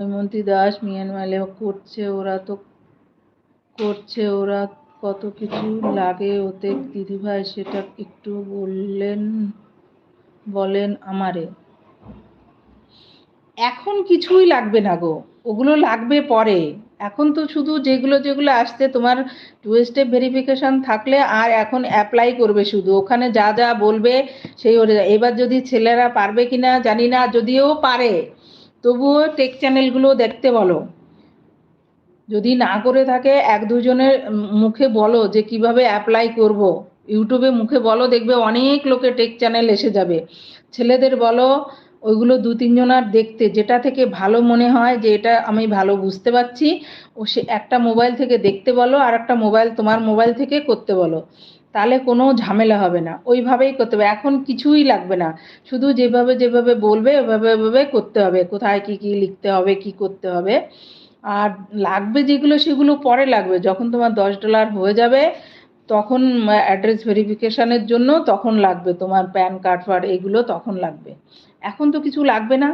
হৈমন্তী দাস মিয়ানমারে করছে ওরা কত কিছু লাগে ওতে দিদিভাই, সেটা একটু বলেন আমারে। এখন কিছুই লাগবে না গো, ওগুলো লাগবে পরে। এখন তো শুধু যেগুলো আসছে তোমার 2 স্টেপ ভেরিফিকেশন থাকলে আর এখন অ্যাপ্লাই করবে শুধু, ওখানে যা যা বলবে সেই এবার যদি ছেলেরা পারবে কিনা জানি না, যদিও পারে তবুও টেক চ্যানেলগুলো দেখতে বলো, যদি না করে থাকে 1-2 জনের মুখে বলো যে কিভাবে অ্যাপ্লাই করব, ইউটিউবে মুখে বলো, দেখবে অনেক লোকে টেক চ্যানেল এসে যাবে। ছেলেদের বলো ওইগুলো 2-3 জনার দেখতে, যেটা থেকে ভালো মনে হয় যে এটা আমি ভালো বুঝতে পারছি, ও সে একটা মোবাইল থেকে দেখতে বলো আর একটা মোবাইল তোমার মোবাইল থেকে করতে বলো, তাহলে কোনো ঝামেলা হবে না। ওইভাবেই করতে হবে, এখন কিছুই লাগবে না, শুধু যেভাবে বলবে ওইভাবে করতে হবে, কোথায় কি কি লিখতে হবে, কি করতে হবে। আর লাগবে যেগুলো সেগুলো পরে লাগবে, যখন তোমার $10 হয়ে যাবে তখন অ্যাড্রেস ভেরিফিকেশনের জন্য তখন লাগবে, তোমার প্যান কার্ড ফার্ড এগুলো তখন লাগবে, এখন তো কিছু লাগবে না।